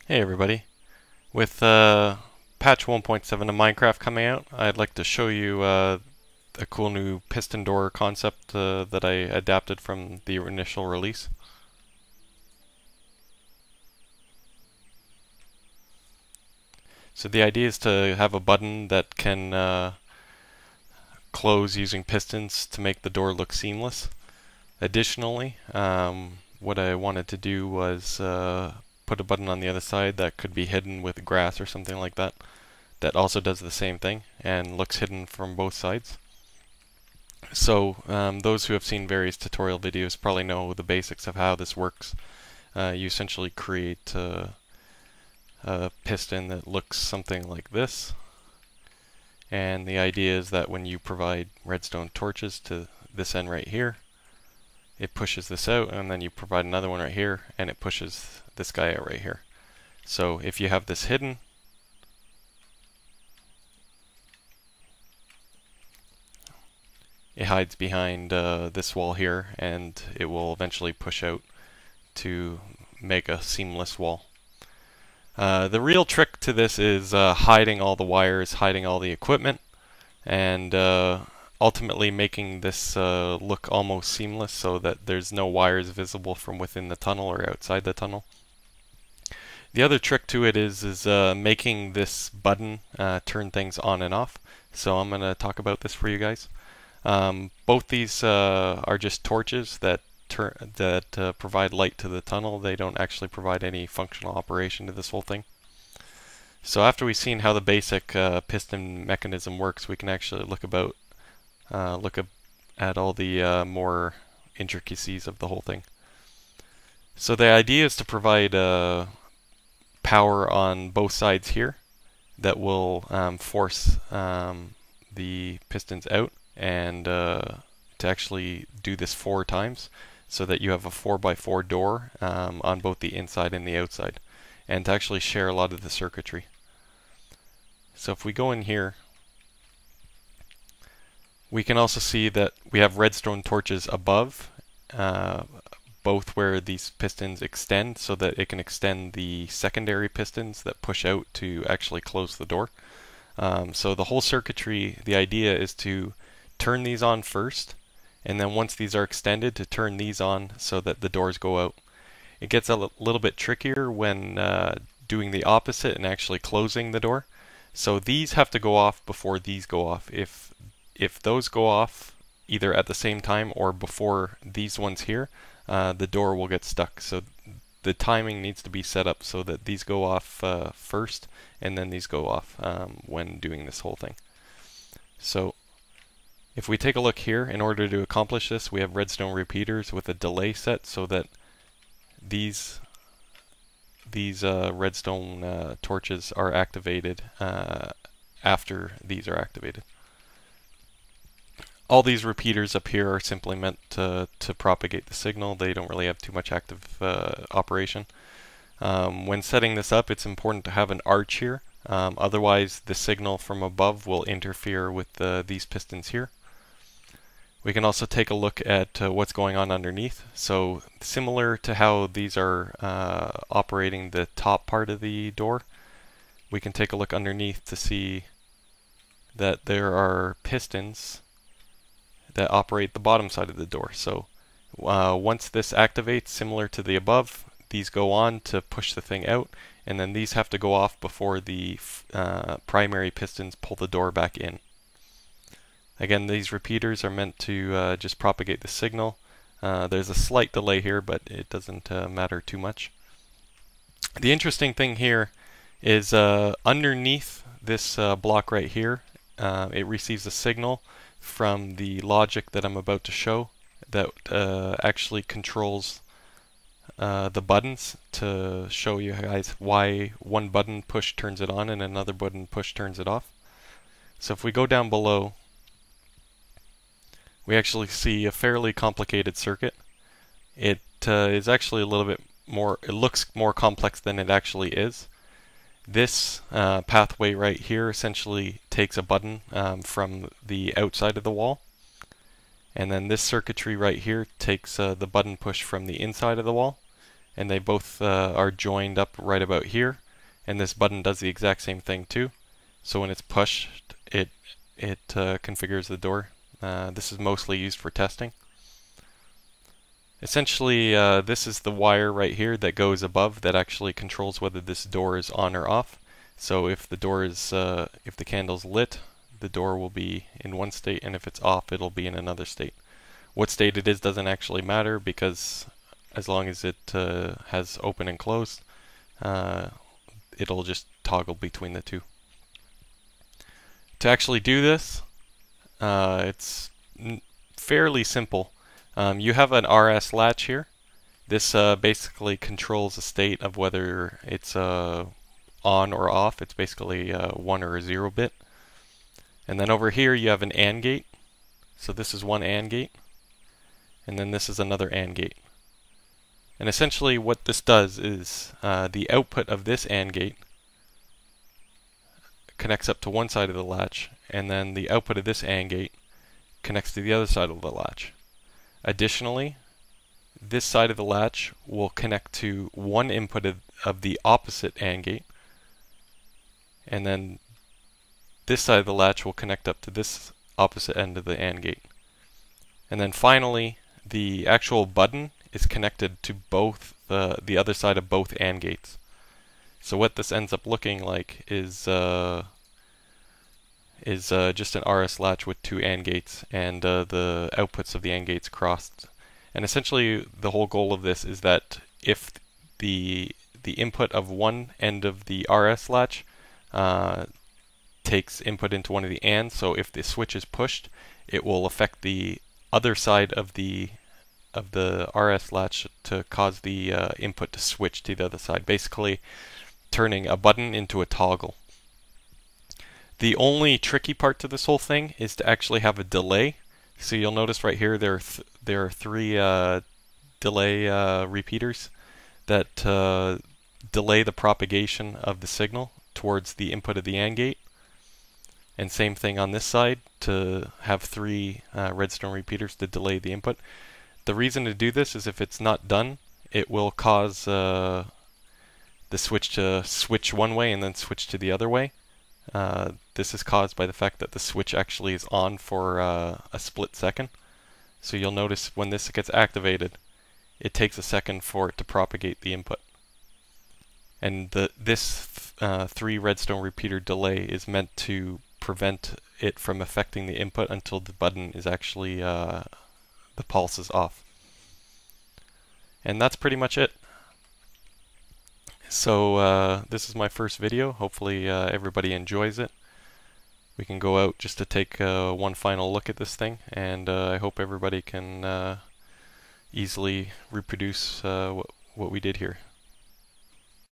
Hey everybody. With patch 1.7 of Minecraft coming out, I'd like to show you a cool new piston door concept that I adapted from the initial release. So the idea is to have a button that can close using pistons to make the door look seamless. Additionally, what I wanted to do was put a button on the other side that could be hidden with grass or something like that. That also does the same thing and looks hidden from both sides. So those who have seen various tutorial videos probably know the basics of how this works. You essentially create a piston that looks something like this, and the idea is that when you provide redstone torches to this end right here, it pushes this out, and then you provide another one right here and it pushes this guy out right here. So if you have this hidden, it hides behind this wall here, and it will eventually push out to make a seamless wall. The real trick to this is hiding all the wires, hiding all the equipment, and ultimately making this look almost seamless so that there's no wires visible from within the tunnel or outside the tunnel. The other trick to it is making this button turn things on and off. So I'm going to talk about this for you guys. Both these are just torches that provide light to the tunnel. They don't actually provide any functional operation to this whole thing. So after we've seen how the basic piston mechanism works, we can actually look at all the more intricacies of the whole thing. So the idea is to provide power on both sides here that will force the pistons out, and to actually do this 4 times so that you have a 4x4 door on both the inside and the outside, and to actually share a lot of the circuitry. So if we go in here, we can also see that we have redstone torches above, both where these pistons extend so that it can extend the secondary pistons that push out to actually close the door. So the whole circuitry, the idea is to turn these on first, and then once these are extended, to turn these on so that the doors go out. It gets a little bit trickier when doing the opposite and actually closing the door. So these have to go off before these go off. If those go off either at the same time or before these ones here, the door will get stuck. So the timing needs to be set up so that these go off first and then these go off when doing this whole thing. So if we take a look here, in order to accomplish this, we have redstone repeaters with a delay set so that these redstone torches are activated after these are activated. All these repeaters up here are simply meant to propagate the signal. They don't really have too much active operation. When setting this up, it's important to have an arch here. Otherwise, the signal from above will interfere with these pistons here. We can also take a look at what's going on underneath. So similar to how these are operating the top part of the door, we can take a look underneath to see that there are pistons that operate the bottom side of the door. So once this activates, similar to the above, these go on to push the thing out, and then these have to go off before the primary pistons pull the door back in. Again, these repeaters are meant to just propagate the signal. There's a slight delay here, but it doesn't matter too much. The interesting thing here is underneath this block right here, it receives a signal from the logic that I'm about to show that actually controls the buttons to show you guys why one button push turns it on and another button push turns it off. So if we go down below, we actually see a fairly complicated circuit. It is actually a little bit more, it looks more complex than it actually is. This pathway right here essentially takes a button from the outside of the wall, and then this circuitry right here takes the button push from the inside of the wall, and they both are joined up right about here, and this button does the exact same thing too. So when it's pushed, it configures the door. This is mostly used for testing. Essentially, this is the wire right here that goes above that actually controls whether this door is on or off. So if the door is, if the candle's lit, the door will be in one state, and if it's off, it'll be in another state. What state it is doesn't actually matter, because as long as it has open and closed, it'll just toggle between the two. To actually do this, it's fairly simple. You have an RS latch here. This basically controls the state of whether it's on or off. It's basically a 1 or a 0 bit. And then over here you have an AND gate. So this is one AND gate. And then this is another AND gate. And essentially what this does is the output of this AND gate connects up to one side of the latch, and then the output of this AND gate connects to the other side of the latch. Additionally, this side of the latch will connect to one input of the opposite AND gate, and then this side of the latch will connect up to this opposite end of the AND gate. And then finally, the actual button is connected to both the other side of both AND gates. So what this ends up looking like is just an RS latch with two AND gates, and the outputs of the AND gates crossed. And essentially the whole goal of this is that if the input of one end of the RS latch takes input into one of the ANDs, so if the switch is pushed, it will affect the other side of the RS latch to cause the input to switch to the other side, basically turning a button into a toggle. The only tricky part to this whole thing is to actually have a delay. So you'll notice right here there are three delay repeaters that delay the propagation of the signal towards the input of the AND gate. And same thing on this side, to have three redstone repeaters to delay the input. The reason to do this is if it's not done, it will cause the switch to switch one way and then switch to the other way. This is caused by the fact that the switch actually is on for a split second. So you'll notice when this gets activated, it takes a second for it to propagate the input. And this 3 redstone repeater delay is meant to prevent it from affecting the input until the button is actually, the pulse is off. And that's pretty much it. So this is my first video. Hopefully everybody enjoys it. We can go out just to take one final look at this thing, and I hope everybody can easily reproduce what we did here.